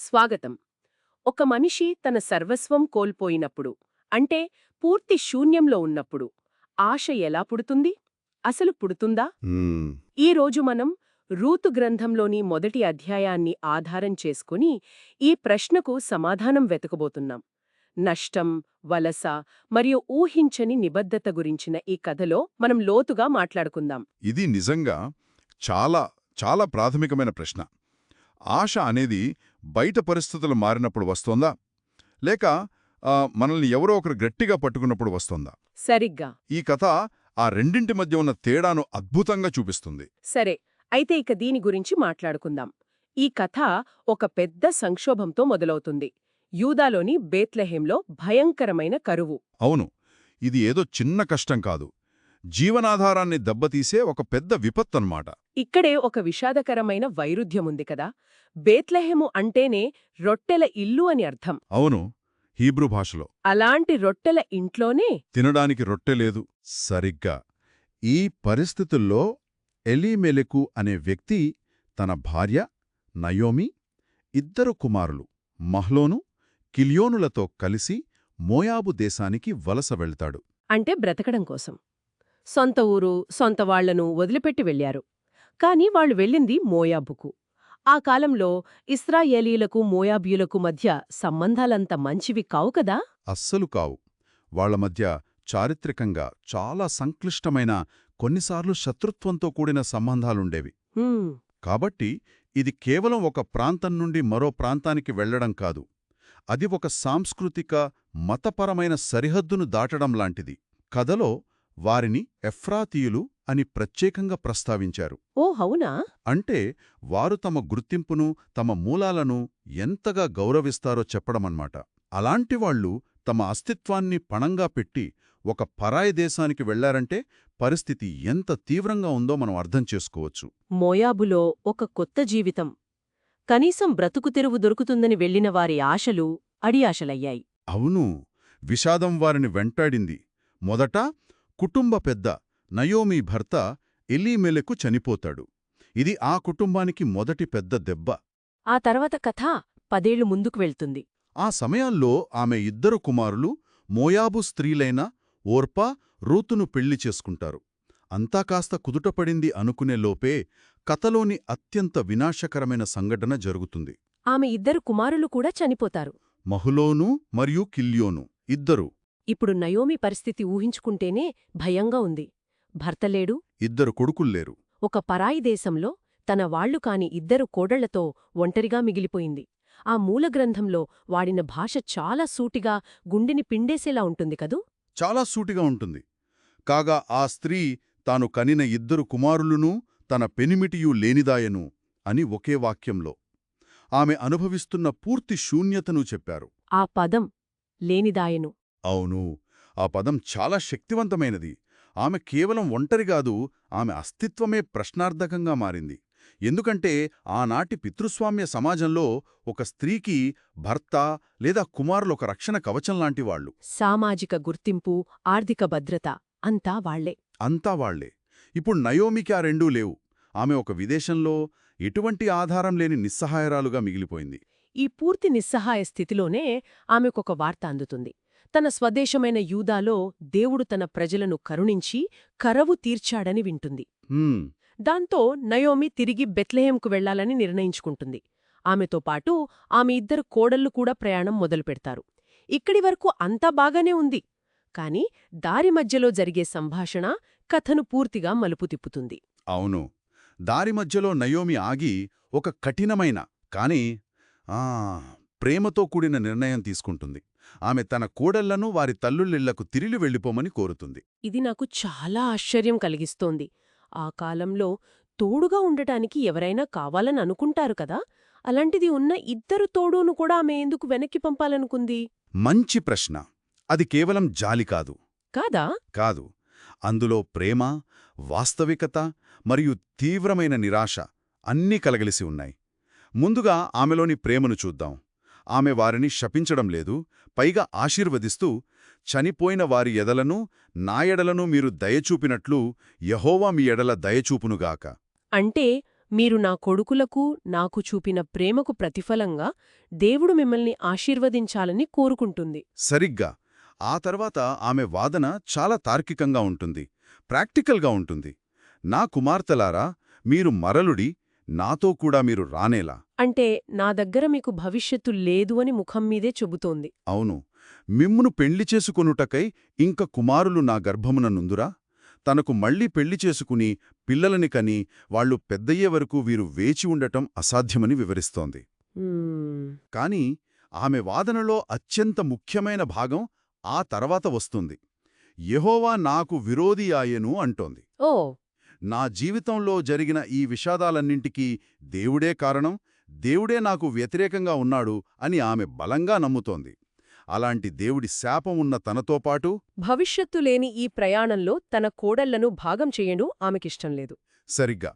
స్వాగతం. ఒక మనిషి తన సర్వస్వం కోల్పోయినప్పుడు, అంటే పూర్తి శూన్యంలో ఉన్నప్పుడు, ఆశ ఎలా పుడుతుంది? అసలు పుడుతుందా? మ్మ్. ఈ రోజు మనం రూతు గ్రంథంలోని మొదటి అధ్యాయాన్ని ఆధారం చేసుకుని ఈ ప్రశ్నకు సమాధానం వెతకబోతున్నాం. నష్టం, వలస మరియు ఊహించని నిబద్ధత గురించిన ఈ కథలో మనం లోతుగా మాట్లాడుకుందాం. ఇది నిజంగా చాలా చాలా ప్రాథమికమైన ప్రశ్న. ఆశ అనేది బయట పరిస్థితులు మారినప్పుడు వస్తోందా, లేక మనల్ని ఎవరో ఒకరు గట్టిగా పట్టుకున్నప్పుడు వస్తోందా? సరిగ్గా. ఈ కథ ఆ రెండింటి మధ్య ఉన్న తేడాను అద్భుతంగా చూపిస్తుంది. సరే, అయితే ఇక దీని గురించి మాట్లాడుకుందాం. ఈ కథ ఒక పెద్ద సంక్షోభంతో మొదలవుతుంది. యూదాలోని బేత్లెహేంలో భయంకరమైన కరువు. అవును, ఇది ఏదో చిన్న కష్టం కాదు, జీవనాధారాన్ని దెబ్బతీసే ఒక పెద్ద విపత్తన్నమాట. ఇక్కడే ఒక విషాదకరమైన వైరుధ్యముంది కదా. బేత్లెహేము అంటేనే రొట్టెల ఇల్లు అని అర్థం. అవును, హీబ్రూ భాషలో అలాంటి రొట్టెల ఇంట్లోనే తినడానికి రొట్టె లేదు. సరిగ్గా ఈ పరిస్థితుల్లో ఎలీమెలెకు అనే వ్యక్తి తన భార్య నయోమి, ఇద్దరు కుమారులు మహ్లోను, కిల్యోనులతో కలిసి మోయాబు దేశానికి వలస వెళ్తాడు. అంటే బ్రతకడం కోసం సొంత ఊరు, సొంత వాళ్లను వదిలిపెట్టి వెళ్లారు. కాని వాళ్లు వెళ్ళింది మోయాబుకు. ఆ కాలంలో ఇశ్రాయేలీలకు మోయాబీయులకు మధ్య సంబంధాలంత మంచివి కావు కదా. అస్సలు కావు. వాళ్ల మధ్య చారిత్రకంగా చాలా సంక్లిష్టమైన, కొన్నిసార్లు శత్రుత్వంతో కూడిన సంబంధాలుండేవి. హ్మ్, కాబట్టి ఇది కేవలం ఒక ప్రాంతం నుండి మరో ప్రాంతానికి వెళ్లడం కాదు, అది ఒక సాంస్కృతిక, మతపరమైన సరిహద్దును దాటడం లాంటిది. కథలో వారిని ఎఫ్రాతీయులు అని ప్రత్యేకంగా ప్రస్తావించారు. ఓ అవునా. అంటే వారు తమ గుర్తింపును, తమ మూలాలను ఎంతగా గౌరవిస్తారో చెప్పడమన్నమాట. అలాంటివాళ్లు తమ అస్తిత్వాన్ని పణంగా పెట్టి ఒక పరాయి దేశానికి వెళ్లారంటే పరిస్థితి ఎంత తీవ్రంగా ఉందో మనం అర్థం చేసుకోవచ్చు. మోయాబులో ఒక కొత్త జీవితం, కనీసం బ్రతుకు తెరువు దొరుకుతుందని వెళ్లిన వారి ఆశలు అడియాశలయ్యాయి. అవును, విషాదం వారిని వెంటాడింది. మొదట కుటుంబ పెద్ద నయోమీ భర్త ఎలీమెలెకు చనిపోతాడు. ఇది ఆ కుటుంబానికి మొదటి పెద్ద దెబ్బ. ఆ తర్వాత కథ 10 ఏళ్లు ముందుకు వెళ్తుంది. ఆ సమయాల్లో ఆమె ఇద్దరు కుమారులు మోయాబు స్త్రీలైన ఓర్పా, రూతును పెళ్లి చేసుకుంటారు. అంతా కాస్త కుదుటపడింది అనుకునే లోపే కథలోని అత్యంత వినాశకరమైన సంఘటన జరుగుతుంది. ఆమె ఇద్దరు కుమారులు కూడా చనిపోతారు. మహులోను మరియు కిల్యోను ఇద్దరు. ఇప్పుడు నయోమి పరిస్థితి ఊహించుకుంటేనే భయంగా ఉంది. భర్తలేడు, ఇద్దరు కొడుకుల్లేరు. ఒక పరాయి దేశంలో తన వాళ్లు కాని ఇద్దరు కోడళ్లతో ఒంటరిగా మిగిలిపోయింది. ఆ మూలగ్రంథంలో వాడిన భాష చాలా సూటిగా, గుండెని పిండేసేలా ఉంటుంది కదూ. చాలా సూటిగా ఉంటుంది. కాగా ఆ స్త్రీ తాను కనిన ఇద్దరు కుమారులునూ తన పెనిమిటియూ లేనిదాయను అని ఒకే వాక్యంలో ఆమె అనుభవిస్తున్న పూర్తి శూన్యతను చెప్పారు. ఆ పదం లేనిదాయను. అవును, ఆ పదం చాలా శక్తివంతమైనది. ఆమె కేవలం ఒంటరిగాదు, ఆమె అస్తిత్వమే ప్రశ్నార్థకంగా మారింది. ఎందుకంటే ఆనాటి పితృస్వామ్య సమాజంలో ఒక స్త్రీకి భర్త లేదా కుమారులు ఒక రక్షణ కవచంలాంటివాళ్లు. సామాజిక గుర్తింపు, ఆర్థిక భద్రత అంతా వాళ్లే. అంతా వాళ్లే. ఇప్పుడు నయోమికి ఆ రెండూ లేవు. ఆమె ఒక విదేశంలో ఎటువంటి ఆధారం లేని నిస్సహాయరాలుగా మిగిలిపోయింది. ఈ పూర్తి నిస్సహాయ స్థితిలోనే ఆమెకొక వార్త అందుతుంది. తన స్వదేశమైన యూదాలో దేవుడు తన ప్రజలను కరుణించి కరవు తీర్చాడని వింటుంది. దాంతో నయోమి తిరిగి బెత్లెహేంకు వెళ్లాలని నిర్ణయించుకుంటుంది. ఆమెతో పాటు ఆమె ఇద్దరు కోడళ్లు కూడా ప్రయాణం మొదలుపెడతారు. ఇక్కడి వరకు అంతా బాగానే ఉంది. కాని దారి మధ్యలో జరిగే సంభాషణ కథను పూర్తిగా మలుపు తిప్పుతుంది. అవును, దారి మధ్యలో నయోమి ఆగి ఒక కఠినమైన, కాని ప్రేమతో కూడిన నిర్ణయం తీసుకుంటుంది. ఆమె తన కోడళ్లను వారి తల్లుళ్ళిళ్లకు తిరిగి వెళ్ళిపోమని కోరుతుంది. ఇది నాకు చాలా ఆశ్చర్యం కలిగిస్తోంది. ఆ కాలంలో తోడుగా ఉండటానికి ఎవరైనా కావాలని అనుకుంటారు కదా. అలాంటిది ఉన్న ఇద్దరు తోడూను కూడా ఆమె ఎందుకు వెనక్కి పంపాలనుకుంది? మంచి ప్రశ్న. అది కేవలం జాలి కాదు. కాదా? కాదు. అందులో ప్రేమ, వాస్తవికత మరియు తీవ్రమైన నిరాశ అన్నీ కలగలిసి ఉన్నాయి. ముందుగా ఆమెలోని ప్రేమను చూద్దాం. ఆమె వారిని శపించడం లేదు, పైగా ఆశీర్వదిస్తూ, చనిపోయిన వారి ఎదలను, నా ఎడలను మీరు దయచూపినట్లు యెహోవా మీ ఎడల దయచూపునుగాక. అంటే మీరు నా కొడుకులకు నాకు చూపిన ప్రేమకు ప్రతిఫలంగా దేవుడు మిమ్మల్ని ఆశీర్వదించాలని కోరుకుంటుంది. సరిగ్గా. ఆ తర్వాత ఆమె వాదన చాలా తార్కికంగా ఉంటుంది, ప్రాక్టికల్గా ఉంటుంది. నా కుమార్తెలారా, మీరు మరలుడి, నాతో కూడా మీరు రానేలా. అంటే నా దగ్గర మీకు భవిష్యత్తు లేదు అని ముఖం మీదే చెబుతోంది. అవును, మిమ్మును పెళ్లి చేసుకొనుటకై ఇంక కుమారులు నా గర్భమున నుందురా? తనకు మళ్లీ పెళ్లి చేసుకుని పిల్లలని కని వాళ్లు పెద్దయ్యే వరకు వీరు వేచి ఉండటం అసాధ్యమని వివరిస్తోంది. కాని ఆమె వాదనలో అత్యంత ముఖ్యమైన భాగం ఆ తర్వాత వస్తుంది. యెహోవా నాకు విరోధి ఆయెను అంటోంది. ఓ నా జీవితంలో జరిగిన ఈ విషాదాలన్నింటికీ దేవుడే కారణం, దేవుడే నాకు వ్యతిరేకంగా ఉన్నాడు అని ఆమె బలంగా నమ్ముతోంది. అలాంటి దేవుడి శాపం ఉన్న తనతో పాటు భవిష్యత్తు లేని ఈ ప్రయాణంలో తన కోడళ్లను భాగం చెయ్యడం ఆమెకిష్టం లేదు. సరిగ్గా.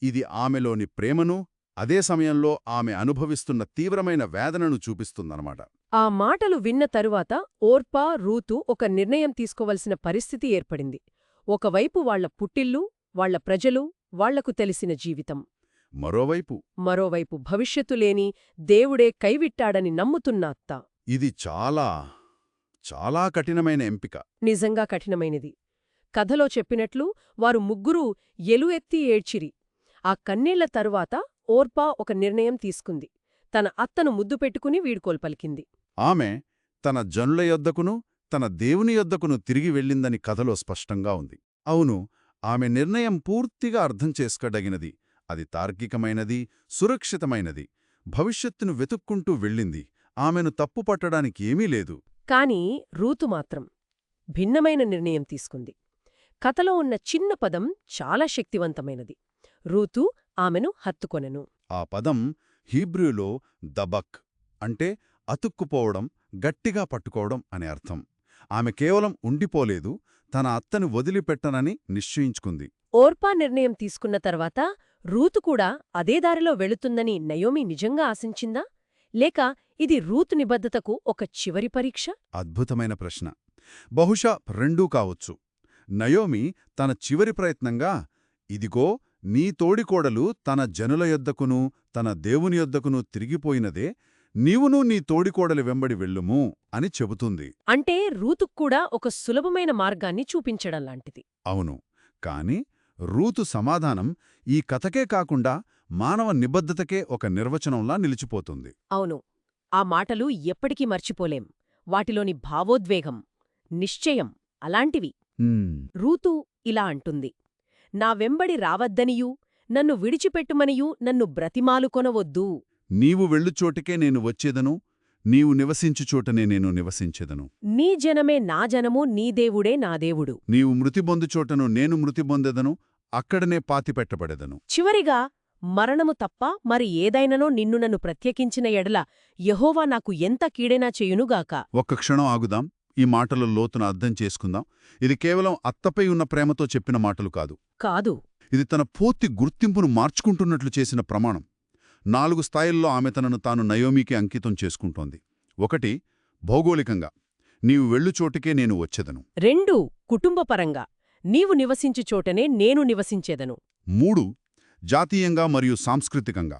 ఇది ఆమెలోని ప్రేమను, అదే సమయంలో ఆమె అనుభవిస్తున్న తీవ్రమైన వేదనను చూపిస్తుందన్నమాట. ఆ మాటలు విన్న తరువాత ఓర్పా, రూతు ఒక నిర్ణయం తీసుకోవలసిన పరిస్థితి ఏర్పడింది. ఒకవైపు వాళ్ల పుట్టిల్లు, వాళ్ల ప్రజలు, వాళ్లకు తెలిసిన జీవితం. మరోవైపు భవిష్యత్తు లేని దేవుడే కైవిట్టాడని నమ్ముతున్న అత్త. ఇది చాలా కఠినమైన ఎంపిక. నిజంగా కఠినమైనది. కథలో చెప్పినట్లు వారు ముగ్గురూ ఎలుఎత్తి ఏడ్చిరి. ఆ కన్నీళ్ల తరువాత ఓర్పా ఒక నిర్ణయం తీసుకుంది. తన అత్తను ముద్దు పెట్టుకుని వీడ్కోలు పలికింది. ఆమె తన జనుల యొద్దకును, తన దేవుని యొద్దకును తిరిగి వెళ్ళిందని కథలో స్పష్టంగా ఉంది. అవును, ఆమె నిర్ణయం పూర్తిగా అర్థం చేసుకోదగినది. అది తార్కికమైనది, సురక్షితమైనది. భవిష్యత్తును వెతుక్కుంటూ వెళ్ళింది. ఆమెను తప్పుపట్టడానికి ఏమీ లేదు. కాని రూతు మాత్రం భిన్నమైన నిర్ణయం తీసుకుంది. కథలో ఉన్న చిన్న పదం చాలా శక్తివంతమైనది. రూతు ఆమెను హత్తుకొనెను. ఆ పదం హీబ్రూలో దబక్ అంటే అతుక్కుపోవడం, గట్టిగా పట్టుకోవడం అనే అర్థం. ఆమె కేవలం ఉండిపోలేదు, తన అత్తను వదిలిపెట్టనని నిశ్చయించుకుంది. ఓర్పా నిర్ణయం తీసుకున్న తర్వాత రూతు కూడా అదే దారిలో వెళుతుందని నయోమి నిజంగా ఆశించిందా? లేక ఇది రూతు నిబద్ధతకు ఒక చివరి పరీక్ష? అద్భుతమైన ప్రశ్న. బహుశా రెండూ కావచ్చు. నయోమి తన చివరి ప్రయత్నంగా, ఇదిగో నీ తోడికోడలు తన జనుల యొద్దకునూ తన దేవుని యొద్దకునూ తిరిగిపోయినదే, నీవునూ నీ తోడికోడలి వెంబడి వెళ్ళుము అని చెబుతుంది. అంటే రూతుక్కూడా ఒక సులభమైన మార్గాన్ని చూపించడంలాంటిది. అవును, కాని రూతు సమాధానం ఈ కథకే కాకుండా మానవ నిబద్ధతకే ఒక నిర్వచనంలా నిలిచిపోతుంది. అవును, ఆ మాటలు ఎప్పటికీ మర్చిపోలేం. వాటిలోని భావోద్వేగం, నిశ్చయం అలాంటివి. రూతు ఇలా అంటుంది, నా వెంబడి రావద్దనియూ నన్ను విడిచిపెట్టుమనియూ నన్ను బ్రతిమాలుకొనవద్దు. నీవు వెళ్ళుచోటికే నేను వచ్చేదను, నీవు నివసించుచోటనే నేను నివసించెదను. నీ జనమే నా జనము, నీ దేవుడే నా దేవుడు. నీవు మృతిబొందుచోటను నేను మృతిబొందెదను, అక్కడనే పాతిపెట్టబడెదను. చివరిగా మరణము తప్ప మరి ఏదైననో నిన్ను నన్ను ప్రత్యేకించిన ఎడల యెహోవా నాకు ఎంత కీడైనా చేయునుగాక. ఒక్క క్షణం ఆగుదాం, ఈ మాటల లోతును అర్థం చేసుకుందాం. ఇది కేవలం అత్తపై ఉన్న ప్రేమతో చెప్పిన మాటలు కాదు. ఇది తన పూర్తి గుర్తింపును మార్చుకుంటున్నట్లు చేసిన ప్రమాణం. 4 స్థాయిల్లో ఆమె తనను తాను నయోమికి అంకితం చేసుకుంటోంది. 1 భౌగోళికంగా, నీవు వెళ్ళుచోటికే నేను వచ్చెదను. 2 కుటుంబపరంగా, నీవు నివసించు చోటనే నేను నివసించేదను. 3 జాతీయంగా మరియు సాంస్కృతికంగా,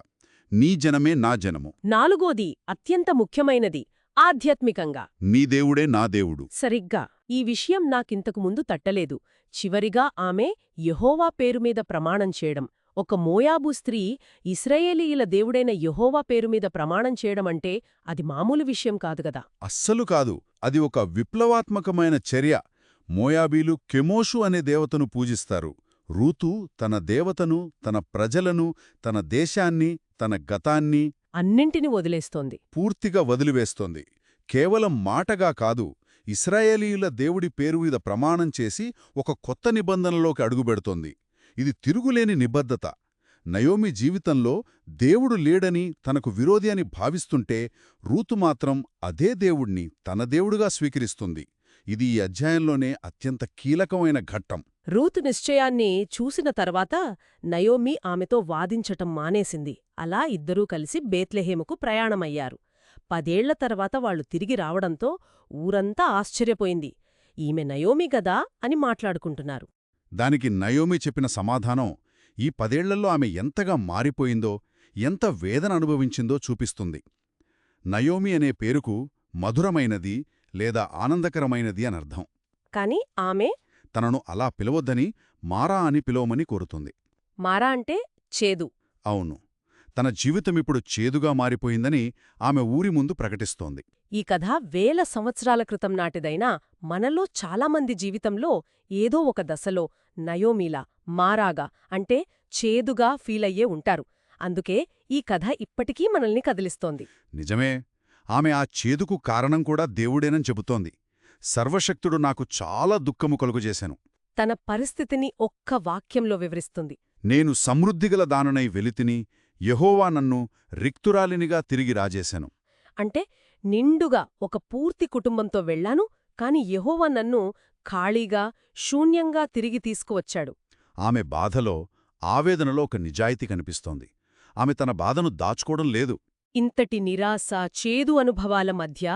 నీ జనమే నా జనము. 4 అత్యంత ముఖ్యమైనది, ఆధ్యాత్మికంగా, నీ దేవుడే నా దేవుడు. సరిగ్గా ఈ విషయం నాకింతకు ముందు తట్టలేదు. చివరిగా ఆమె యెహోవా పేరుమీద ప్రమాణం చేయడం. ఒక మోయాబు స్త్రీ ఇశ్రాయేలీయుల దేవుడైన యెహోవా పేరుమీద ప్రమాణం చేయడమంటే అది మామూలు విషయం కాదుగదా. అస్సలు కాదు. అది ఒక విప్లవాత్మకమైన చర్య. మోయాబీలు కెమోషు అనే దేవతను పూజిస్తారు. రూతు తన దేవతను, తన ప్రజలను, తన దేశాన్ని, తన గతాన్ని అన్నింటినీ వదిలేస్తోంది. పూర్తిగా వదిలివేస్తోంది. కేవలం మాటగా కాదు, ఇశ్రాయేలీయుల దేవుడి పేరుమీద ప్రమాణం చేసి ఒక కొత్త నిబంధనలోకి అడుగుబెడుతోంది. ఇది తిరుగులేని నిబద్ధత. నయోమి జీవితంలో దేవుడు లేడని, తనకు విరోధి అని భావిస్తుంటే రూతు మాత్రం అదే దేవుణ్ణి తన దేవుడుగా స్వీకరిస్తుంది. ఇది ఈ అధ్యాయంలోనే అత్యంత కీలకమైన ఘట్టం. రూతు నిశ్చయాన్ని చూసిన తర్వాత నయోమి ఆమెతో వాదించటం మానేసింది. అలా ఇద్దరూ కలిసి బేత్లెహేముకు ప్రయాణమయ్యారు. 10 ఏళ్ల తర్వాత వాళ్లు తిరిగి రావడంతో ఊరంతా ఆశ్చర్యపోయింది. ఈమె నయోమి గదా అని మాట్లాడుకుంటున్నారు. దానికి నయోమి చెప్పిన సమాధానం, ఈ 10 ఏళ్లలో ఆమె ఎంతగా మారిపోయిందో, ఎంత వేదన అనుభవించిందో చూపిస్తుంది. నయోమి అనే పేరుకు మధురమైనది లేదా ఆనందకరమైనది అనర్థం. కాని ఆమె తనను అలా పిలవొద్దని మారా అని పిలవమని కోరుతుంది. మారా అంటే చేదు. అవును, తన జీవితమిప్పుడు చేదుగా మారిపోయిందని ఆమె ఊరి ముందు ప్రకటిస్తోంది. ఈ కథ వేల సంవత్సరాల క్రితం నాటిదైనా మనలో చాలామంది జీవితంలో ఏదో ఒక దశలో నయోమీలా, మారాగా అంటే చేదుగా ఫీలయ్యే ఉంటారు. అందుకే ఈ కథ ఇప్పటికీ మనల్ని కదిలిస్తోంది. నిజమే, ఆమె ఆ చేదుకు కారణం కూడా దేవుడేనని చెబుతోంది. సర్వశక్తుడు నాకు చాలా దుఃఖము కలుగజేశాను. తన పరిస్థితిని ఒక్క వాక్యంలో వివరిస్తుంది. నేను సమృద్ధిగల దానునై వెలితిని, యెహోవా నన్ను రిక్తురాలినిగా తిరిగి రాజేశాను. అంటే నిండుగా ఒక పూర్తి కుటుంబంతో వెళ్లాను, కాని యెహోవా నన్ను ఖాళీగా, శూన్యంగా తిరిగి తీసుకువచ్చాడు. ఆమె బాధలో, ఆవేదనలో ఒక నిజాయితీ కనిపిస్తోంది. ఆమె తన బాధను దాచుకోవడం లేదు. ఇంతటి నిరాశ, చేదు అనుభవాల మధ్య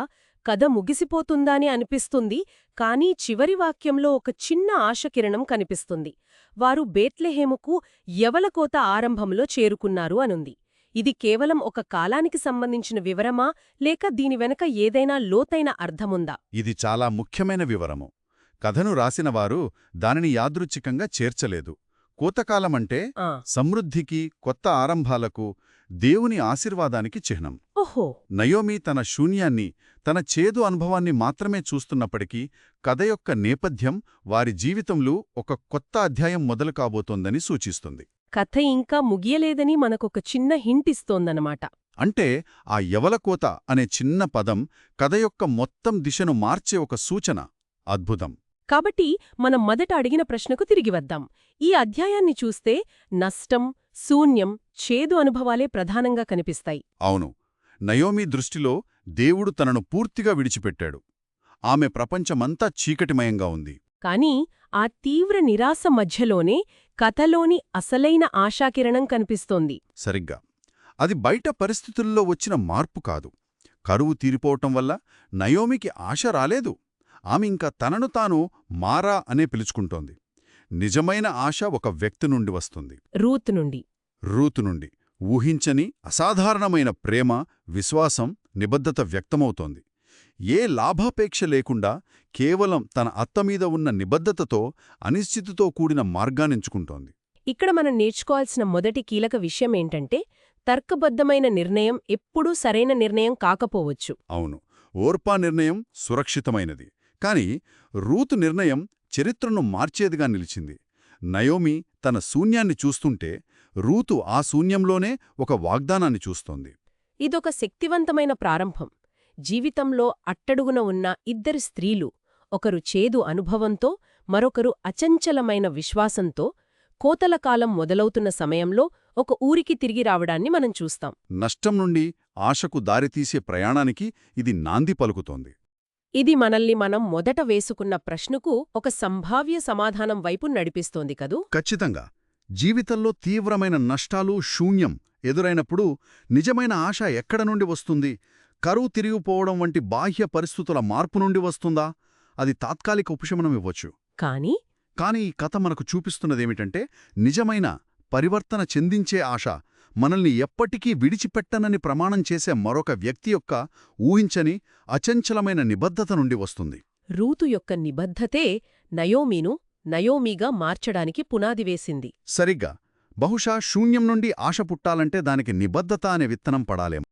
కథ ముగిసిపోతుందాని అనిపిస్తుంది, కానీ చివరి వాక్యంలో ఒక చిన్న ఆశకిరణం కనిపిస్తుంది. వారు బేత్లెహేముకు యవలకోత ఆరంభంలో చేరుకున్నారు అనుంది. ఇది కేవలం ఒక కాలానికి సంబంధించిన వివరమా, లేక దీని వెనక ఏదైనా లోతైన అర్థముందా? ఇది చాలా ముఖ్యమైన వివరము. కథను రాసినవారు దానిని యాదృచ్ఛికంగా చేర్చలేదు. కోతకాలమంటే ఆ, సమృద్ధికి, కొత్త ఆరంభాలకు, దేవుని ఆశీర్వాదానికి చిహ్నం. ఓహో, నయోమి తన శూన్యాన్ని, తన చేదు అనుభవాన్ని మాత్రమే చూస్తున్నప్పటికీ కథ యొక్క నేపథ్యం వారి జీవితంలో ఒక కొత్త అధ్యాయం మొదలు కాబోతోందని సూచిస్తుంది. కథ ఇంకా ముగియలేదని మనకొక చిన్న హింట్ ఇస్తోందన్నమాట. అంటే ఆ యవలకోత అనే చిన్న పదం కథ యొక్క మొత్తం దిశను మార్చే ఒక సూచన. అద్భుతం. కాబట్టి మనం మొదట అడిగిన ప్రశ్నకు తిరిగి వద్దాం. ఈ అధ్యాయాన్ని చూస్తే నష్టం, శూన్యం, చేదు అనుభవాలే ప్రధానంగా కనిపిస్తాయి. అవును, నయోమి దృష్టిలో దేవుడు తనను పూర్తిగా విడిచిపెట్టాడు. ఆమె ప్రపంచమంతా చీకటిమయంగా ఉంది. కానీ ఆ తీవ్ర నిరాశ మధ్యలోనే కథలోని అసలైన ఆశాకిరణం కనిపిస్తోంది. సరిగ్గా. అది బయట పరిస్థితుల్లో వచ్చిన మార్పు కాదు. కరువు తీరిపోవటం వల్ల నయోమికి ఆశ రాలేదు. ఆమె ఇంకా తనను తాను మారా అనే పిలుచుకుంటోంది. నిజమైన ఆశ ఒక వ్యక్తి నుండి వస్తుంది. రూతు నుండి ఊహించని అసాధారణమైన ప్రేమ, విశ్వాసం, నిబద్ధత వ్యక్తమవుతోంది. ఏ లాభాపేక్ష లేకుండా కేవలం తన అత్తమీద ఉన్న నిబద్ధతతో, అనిశ్చితితో కూడిన మార్గాన్నెంచుకుంటోంది. ఇక్కడ మనం నేర్చుకోవాల్సిన మొదటి కీలక విషయమేంటంటే, తర్కబద్ధమైన నిర్ణయం ఎప్పుడూ సరైన నిర్ణయం కాకపోవచ్చు. అవును, ఓర్పా నిర్ణయం సురక్షితమైనది. కాని రూతు నిర్ణయం చరిత్రను మార్చేదిగా నిలిచింది. నయోమి తన శూన్యాన్ని చూస్తుంటే, రూతు ఆ శూన్యంలోనే ఒక వాగ్దానాన్ని చూస్తోంది. ఇదొక శక్తివంతమైన ప్రారంభం. జీవితంలో అట్టడుగున ఉన్న ఇద్దరు స్త్రీలు, ఒకరు చేదు అనుభవంతో, మరొకరు అచంచలమైన విశ్వాసంతో, కోతలకాలం మొదలవుతున్న సమయంలో ఒక ఊరికి తిరిగి రావడాన్ని మనం చూస్తాం. నష్టం నుండి ఆశకు దారితీసే ప్రయాణానికి ఇది నాంది పలుకుతోంది. ఇది మనల్ని మనం మొదట వేసుకున్న ప్రశ్నకు ఒక సంభావ్య సమాధానం వైపు నడిపిస్తోంది కదూ? ఖచ్చితంగా. జీవితంలో తీవ్రమైన నష్టాలు, శూన్యం ఎదురైనప్పుడు నిజమైన ఆశ ఎక్కడ నుండి వస్తుంది? కరువు తిరిగిపోవడం వంటి బాహ్య పరిస్థితుల మార్పు నుండి వస్తుందా? అది తాత్కాలిక ఉపశమనం ఇవ్వచ్చు. కానీ ఈ కథ మనకు చూపిస్తున్నదేమిటంటే, నిజమైన పరివర్తన చెందించే ఆశ మనల్ని ఎప్పటికీ విడిచిపెట్టనని ప్రమాణం చేసే మరొక వ్యక్తి యొక్క ఊహించని, అచంచలమైన నిబద్ధత నుండి వస్తుంది. రూతు యొక్క నిబద్ధతే నయోమీను నయోమీగా మార్చడానికి పునాది వేసింది. సరిగ్గా. బహుశా శూన్యం నుండి ఆశ పుట్టాలంటే దానికి నిబద్ధత అనే విత్తనం పడాలేం.